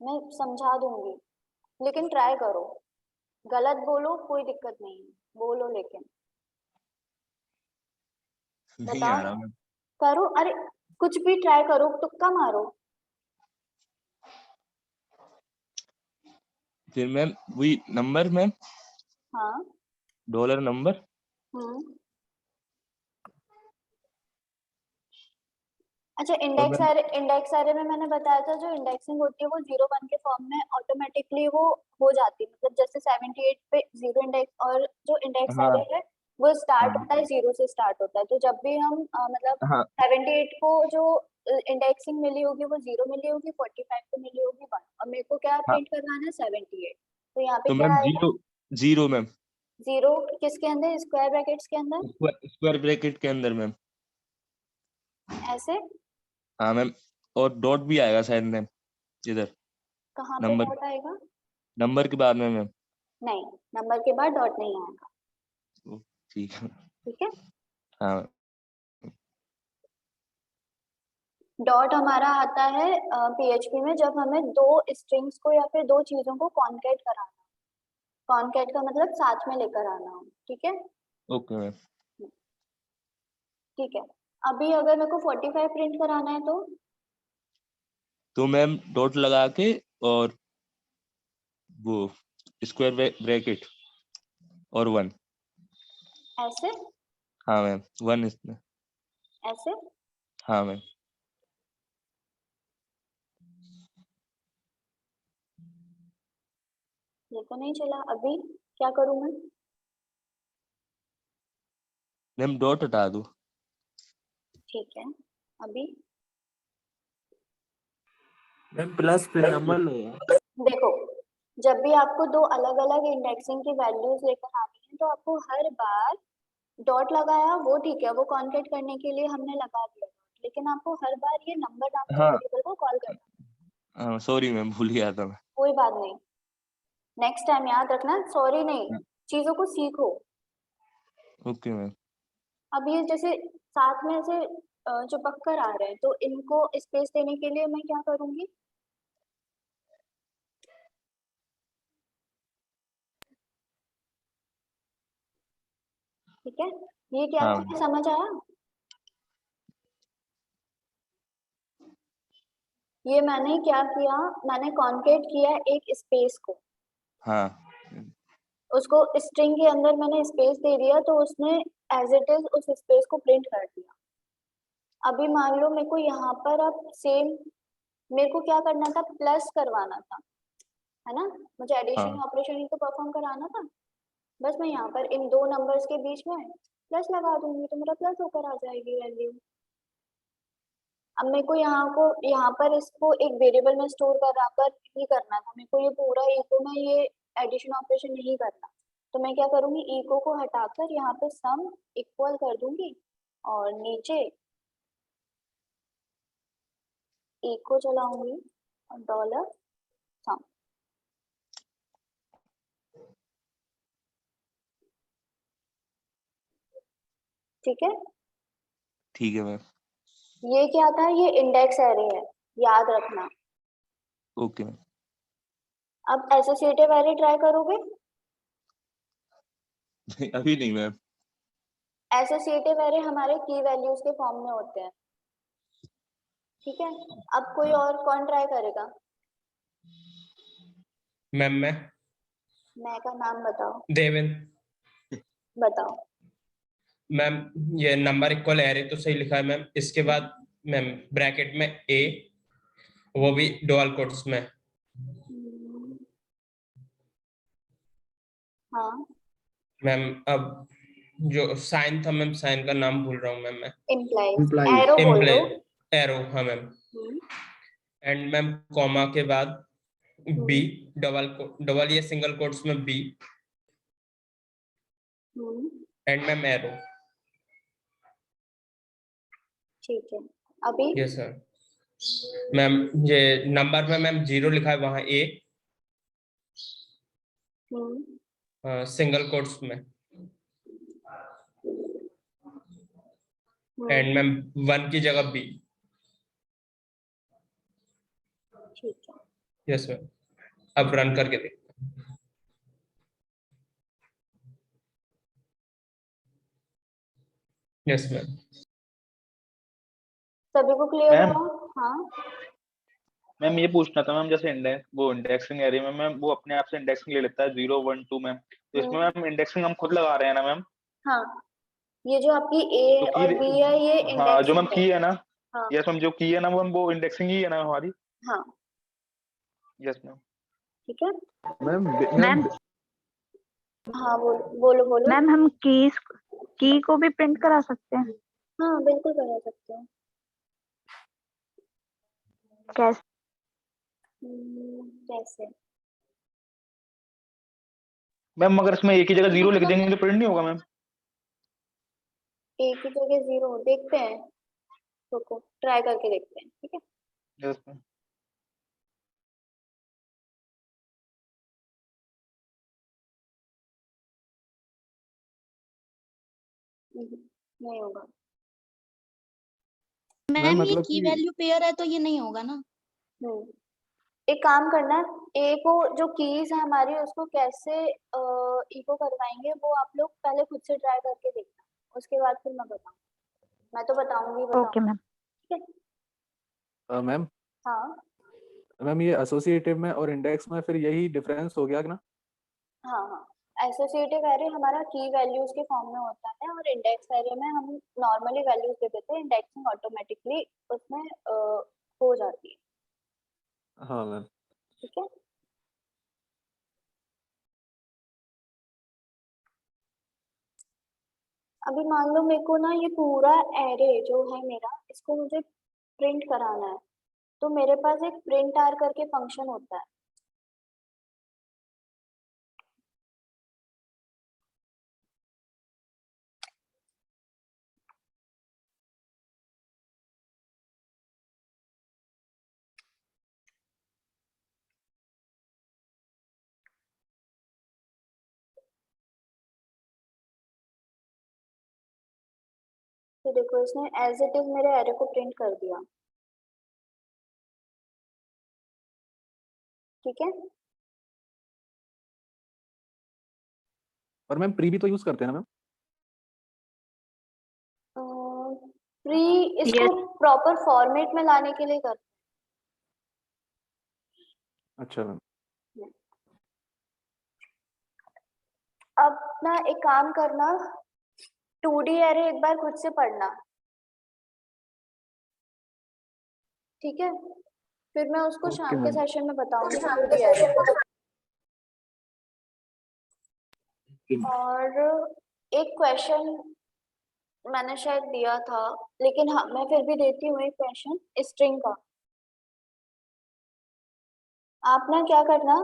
मैं समझा दूंगी, लेकिन ट्राई करो। गलत बोलो कोई दिक्कत नहीं है, बोलो लेकिन। नहीं आ बताओ, रहा मैम। करो, अरे कुछ भी ट्राई करो, तुक्का मारो। फिर मैम वही नंबर मैम, हाँ डॉलर नंबर। हम्म अच्छा, और मैम इंडेक्स एरे में मैंने बताया था, जो इंडेक्सिंग होती है वो 0 1 के फॉर्म में ऑटोमेटिकली वो हो जाती है, मतलब जैसे 78 पे 0 इंडेक्स, और जो इंडेक्स हाँ एरे है वो स्टार्ट हाँ होता है 0 से स्टार्ट होता है, तो जब भी हम मतलब हाँ 78 को जो इंडेक्सिंग मिली होगी वो 0 मिली होगी, 45 को मिली होगी 1, और मेरे को क्या हाँ। प्रिंट करवाना है 78, तो यहाँ पे तो क्या मैम आएगा? जीरो, जीरो मैम, 0 किसके अंदर? स्क्वायर ब्रैकेट्स के अंदर, स्क्वायर ब्रैकेट के अंदर मैम। ऐसे। हाँ मैम, और डॉट भी आएगा शायद मैम इधर, कहाँ पे नंबर, डॉट आएगा? नंबर के बाद में मैम। नहीं, नंबर के बाद डॉट नहीं आएगा, ओ, ठीक है। ठीक है। हाँ मैम। डॉट हमारा आता है पीएचपी में जब हमें दो स्ट्रिंग्स को या फिर दो चीजों को कॉन्कैट कराना, कॉन्कैट का मतलब साथ में लेकर आना हो, ठीक है। Okay ma'am. ठीक है, अभी अगर मेरे को 45 प्रिंट कराना है तो मैम डॉट लगा के और वो स्क्वायर ब्रैकेट और 1। ऐसे, हाँ मैम 1 इसमें। ऐसे। हाँ मैम। ये तो नहीं चला, अभी क्या करूं मैं? मैम डॉट हटा दो। ठीक है, अभी मैम प्लस फिर नंबर लो। देखो, जब भी आपको दो अलग अलग इंडेक्सिंग की वैल्यूज लेकर आनी है तो आपको हर बार डॉट लगाया वो ठीक है, वो कॉन्कैट करने के लिए हमने लगा दिया, लेकिन आपको हर बार ये नंबर नाम के हाँ वेरिएबल को कॉल करना। हाँ सॉरी मैम, भूल गया था मैं। कोई बात नहीं, नेक्स्ट टाइम याद रखना, सॉरी नहीं, चीजों को सीखो। Okay ma'am. अब ये जैसे साथ में ऐसे चिपक कर आ रहे हैं, तो इनको स्पेस देने के लिए मैं क्या करूंगी? ठीक है, ये क्या हाँ था, समझ आया? ये मैंने क्या किया, मैंने कॉन्केट किया एक स्पेस को, हाँ उसको स्ट्रिंग के अंदर मैंने स्पेस दे दिया तो उसने एज इट इज उस स्पेस को प्रिंट कर दिया। अभी मान लो मेरे को यहाँ पर अब सेम, मेरे को क्या करना था, प्लस करवाना था, है ना, मुझे एडिशन हाँ ऑपरेशन ही तो परफॉर्म कराना था। बस मैं यहाँ पर इन दो नंबर्स के बीच में प्लस लगा दूंगी तो मेरा प्लस होकर आ जाएगी वैल्यू। अब मेरे को यहाँ पर इसको एक वेरिएबल में स्टोर कर ही करना था, मेरे को ये पूरा इको में ये एडिशन ऑपरेशन नहीं करना, तो मैं क्या करूंगी, इको को हटाकर यहाँ पे सम इक्वल कर दूंगी और नीचे इको चलाऊंगी और डॉलर सम। ठीक है, ठीक है मैम। ये क्या था, ये इंडेक्स एरे है, याद रखना। Okay ma'am. अब एसोसिएटिव एरे ट्राई करोगे? अभी नहीं मैम। एसोसिएटिव एरे हमारे की वैल्यूज के फॉर्म में होते हैं। ठीक है, अब कोई और कौन ट्राई करेगा? मैम मैं का नाम बताओ। देवेंद्र। बताओ। मैम ये नंबर इक्वल एरे तो सही लिखा है मैम, इसके बाद मैम ब्रैकेट में ए, वो भी डुअल कोट्स में। हाँ मैम अब जो साइन था मैम, साइन का नाम भूल रहा हूँ मैम मैं। इम्प्लाइज, एरो बोल दो। एरो, हाँ मैम। एंड मैम कॉमा के बाद बी, डबल ये सिंगल कोट्स में बी, एंड मैम एरो। ठीक है, अभी यस सर। मैम ये नंबर में मैम 0 लिखा है वहां ए, सिंगल कोट्स में, एंड मैम 1 की जगह बी। ठीक है, यस मैम। अब रन करके देखते हैं। Yes ma'am. सभी को क्लियर मैम हुआ? हाँ मैम ये पूछना था मैम, जैसे इंडेक्सिंग एरे में मैम वो अपने आप से इंडेक्सिंग ले लेता है 0 1 2 मैम, तो इसमें मैम इंडेक्सिंग हम खुद लगा रहे हैं ना मैम? हाँ, ये जो आपकी ए तो और बी है ये हाँ जो मैम इंडेक्सिंग की है ना, हाँ यस मैम, जो की है ना वो इंडेक्सिंग ही है ना हमारी? हाँ यस मैम। ठीक है मैम हाँ, बोलो। मैम हम की को भी प्रिंट करा सकते हैं? हाँ बिल्कुल करा सकते हैं। कैसे? कैसे? मैम अगर इसमें एक ही जगह 0 लिख देंगे तो प्रिंट नहीं होगा मैम? एक ही जगह 0 देखते हैं, रुको ट्राई करके देखते हैं। ठीक है, यस मैम। नहीं होगा मैम, ये मतलब की कि वैल्यू पेयर है तो ये नहीं होगा ना। एक काम करना, ए को जो कीज है हमारी उसको कैसे इको करवाएंगे वो आप लोग पहले खुद से ट्राई करके देखना, उसके बाद फिर मैं बताऊँ। मैं तो बताऊंगी। Okay ma'am. ठीक है मैम हाँ मैम ये एसोसिएटिव में और इंडेक्स में फिर यही डिफरेंस हो गया ना? हाँ, एसोसिएटिव एरे हमारा की वैल्यूज के फॉर्म में होता है और इंडेक्स एरे में हम नॉर्मली वैल्यूज दे देते हैं, इंडेक्सिंग ऑटोमेटिकली उसमें हो जाती है। हाँ मैम। ठीक है, अभी मान लो मेरे को ना ये पूरा एरे जो है मेरा, इसको मुझे प्रिंट कराना है, तो मेरे पास एक प्रिंट आर करके फंक्शन होता है। तो देखो इसने एज इट इज मेरे एरे को प्रिंट कर दिया। ठीक है, और मैम प्री भी तो यूज करते हैं ना मैम? प्री इसको प्रॉपर फॉर्मेट में लाने के लिए कर, अच्छा मैम। अब ना एक काम करना, 2D एरे एक बार खुद से पढ़ना, ठीक है? फिर मैं उसको ओके शाम के मैम। सेशन में बताऊंगी 2D एरे। और एक क्वेश्चन मैंने शायद दिया था, लेकिन हाँ मैं फिर भी देती हूँ एक क्वेश्चन स्ट्रिंग का। आप ना क्या करना,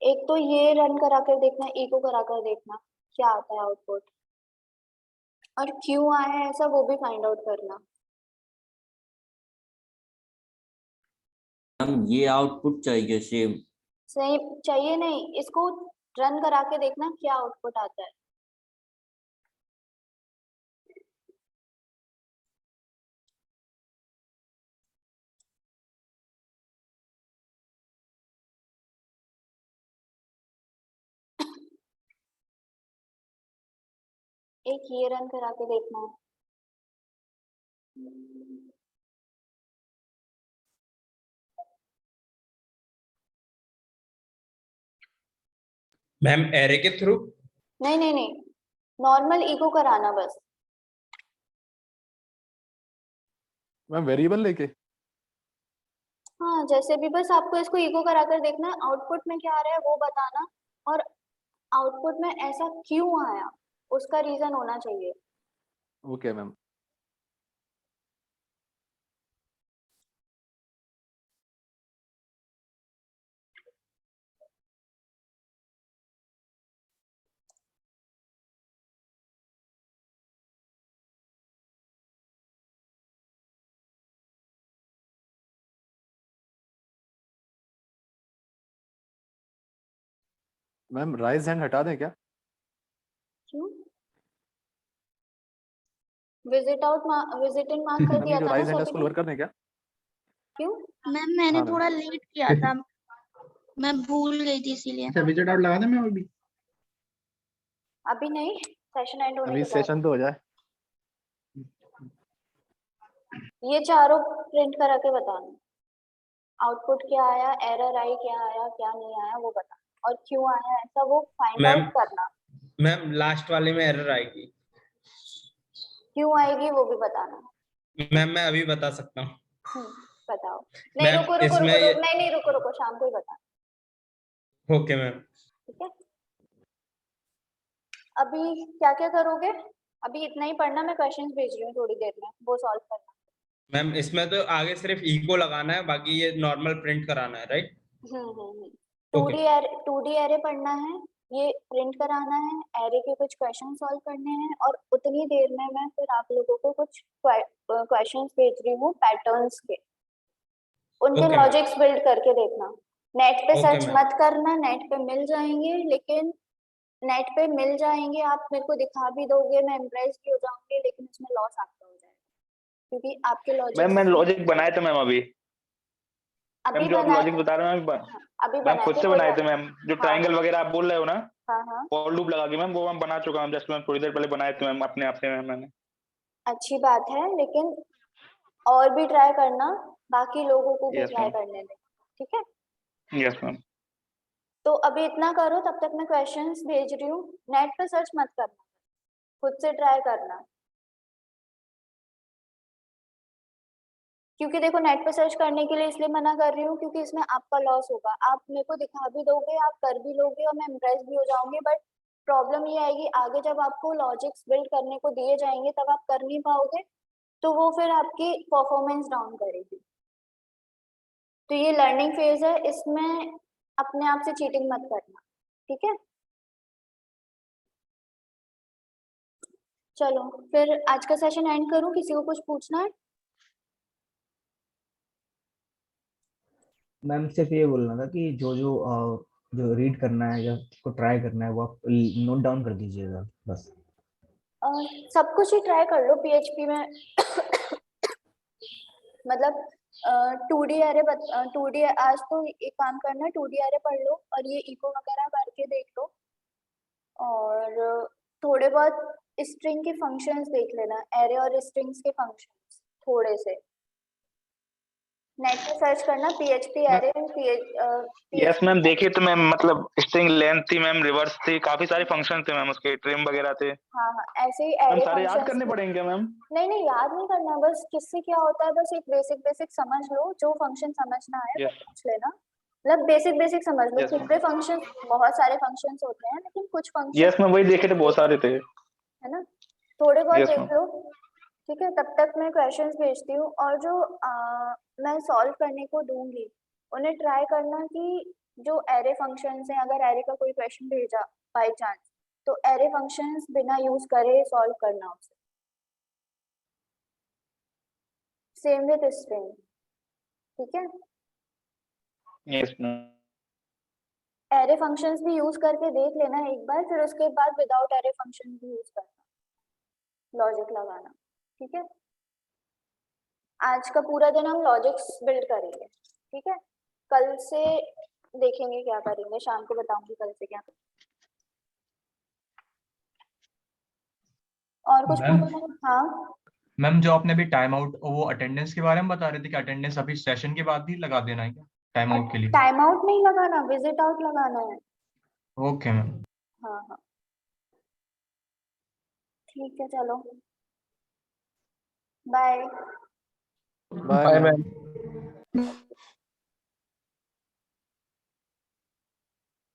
एक तो ये रन करा कर देखना, इको करा कर देखना क्या आता है आउटपुट, और क्यों आया है ऐसा वो भी फाइंड आउट करना। हम ये आउटपुट चाहिए सेम। सही चाहिए नहीं, इसको रन करा के देखना क्या आउटपुट आता है। एक ये रन करा के देखना। मैम एरे के थ्रू? नहीं नहीं नहीं, नॉर्मल इको कराना बस। मैम वेरिएबल लेके? हाँ जैसे भी, बस आपको इसको इको करा कर देखना, आउटपुट में क्या आ रहा है वो बताना, और आउटपुट में ऐसा क्यों आया उसका रीजन होना चाहिए। Okay ma'am. Ma'am rise hand हटा दें क्या? क्यों? Visit out visit in mark कर मैम दिया ये जो था ना राइज हैंड है सभी उसको ने। लोअर कर दें क्या? क्यों? मैम मैंने हाँ मैम। थोड़ा लेट किया था, मैं भूल गई थी इसीलिए। अच्छा विजिट आउट लगा दें मैं अभी? अभी नहीं, सेशन एंड होने अभी के बाद। सेशन तो हो जाए। ये चारों प्रिंट करा के बताना, आउटपुट क्या आया, एरर आई क्या आया, क्या नहीं आया वो बताना, और क्यों आया ऐसा वो फाइंड मैम आउट करना। मैम लास्ट वाले में एरर आएगी। क्यों आएगी वो भी बताना। मैम मैं अभी बता सकता हूँ। बताओ। नहीं मैम रुको रुको इसमें रुको, ये नहीं नहीं रुको रुको, शाम को ही बता। Okay ma'am. ठीक है, अभी क्या क्या करोगे? अभी इतना ही पढ़ना, मैं क्वेश्चंस भेज रही हूँ थोड़ी देर में, वो सॉल्व करना। मैम इसमें तो आगे सिर्फ इको लगाना है, बाकी ये नॉर्मल प्रिंट कराना है, राइट? 2D एरे पढ़ना है, ये प्रिंट कराना है, एरे के कुछ क्वेश्चन सॉल्व करने हैं, और उतनी देर में मैं फिर आप लोगों को कुछ क्वेश्चंस भेज रही हूँ पैटर्न्स के, उनके ओके लॉजिक्स बिल्ड करके देखना। नेट पे ओके सर्च मैम। मत करना, नेट पे मिल जाएंगे, लेकिन नेट पे मिल जाएंगे, आप मेरे को दिखा भी दोगे, मैं इम्प्रेस भी हो जाऊंगी, लेकिन इसमें लॉस आपका हो जाएगा, क्योंकि आपके मैम लॉजिक्स मैंने लॉजिक बनाए थे मैम अभी। अभी मैम जो आप बना लॉजिक बता रहे हो अभी मैम बना खुद के से हो बनाए थे जाएगा। मैम, जो हाँ ट्रायंगल वगैरह आप बोल रहे हो ना, हाँ फॉर लूप लगा के मैम वो मैं बना चुका हूँ, जस्ट मैम थोड़ी देर पहले बनाए थे मैम अपने आप से मैम मैंने। अच्छी बात है, लेकिन और भी ट्राई करना, बाकी लोगों को भी यस ट्राई मैम। करने दें, ठीक है? Yes ma'am. तो अभी इतना करो, तब तक मैं क्वेश्चंस भेज रही हूँ, नेट पे सर्च मत करना, खुद से ट्राई करना, क्योंकि देखो नेट पे सर्च करने के लिए इसलिए मना कर रही हूँ क्योंकि इसमें आपका लॉस होगा, आप मेरे को दिखा भी दोगे, आप कर भी लोगे, और मैं इम्प्रेस भी हो जाऊंगी, बट प्रॉब्लम ये आएगी आगे जब आपको लॉजिक्स बिल्ड करने को दिए जाएंगे तब आप कर नहीं पाओगे, तो वो फिर आपकी परफॉर्मेंस डाउन करेगी। तो ये लर्निंग फेज है, इसमें अपने आप से चीटिंग मत करना, ठीक है? चलो फिर आज का सेशन एंड करूं, किसी को कुछ पूछना है? मैम सिर्फ ये बोलना था कि जो रीड करना है या को ट्राई करना है वो आप नोट डाउन कर दीजिएगा बस। सब कुछ ही ट्राई कर लो पीएचपी में मतलब 2D एरे 2D आज तो एक काम करना, 2D एरे पढ़ लो और ये इको वगैरह करके देख लो, और थोड़े बहुत स्ट्रिंग के फंक्शंस देख लेना, एरे और स्ट्रिंग्स के फंक्शंस थोड़े से नेट पे सर्च करना, PHP एरे यस मैम, देखिए तो मैम मतलब स्ट्रिंग लेंथ थी मैम, रिवर्स थी, काफी सारे फंक्शन थे मैम, उसके ट्रिम वगैरह थे हाँ हाँ ऐसे ही मैम। एरे सारे याद फंक्शंस करने पड़ेंगे मैम? नहीं याद नहीं करना, बस किससे क्या होता है, बस एक बेसिक समझ लो, जो फंक्शन समझना है वो यस पूछ लेना, मतलब बेसिक समझ लो। यस कितने फंक्शन, बहुत सारे फंक्शंस होते हैं लेकिन कुछ फंक्शन यस मैम, वही देखे थे, बहुत सारे थे, है ना, थोड़े बहुत यस देख मैम। लो, ठीक है। तब तक मैं क्वेश्चंस भेजती हूँ, और जो मैं सॉल्व करने को दूंगी उन्हें ट्राई करना कि जो एरे फंक्शंस हैं, अगर एरे का कोई क्वेश्चन भेजा बाय चांस, तो एरे फंक्शंस बिना यूज करे सॉल्व करना उसे। सेम विद स्ट्रिंग, ठीक है। Yes ma'am. एरे फंक्शंस भी यूज करके देख लेना एक बार, फिर उसके बाद विदाउट एरे फंक्शन भी यूज करना, लॉजिक लगाना, ठीक है। आज का पूरा दिन हम लॉजिक्स बिल्ड करेंगे, ठीक है। कल से देखेंगे क्या करेंगे, शाम को बताऊंगी कल से क्या करेंगे। और कुछ मैम पूछना है? हाँ मैम, जो आपने अभी टाइम आउट वो अटेंडेंस के बारे में बता रहे थे कि अटेंडेंस अभी सेशन के बाद ही लगा देना है क्या टाइम आउट के लिए? टाइम आउट नहीं लगाना, विजिट आउट लगाना है। Okay ma'am. हाँ हाँ ठीक है, चलो बाय। Bye ma'am.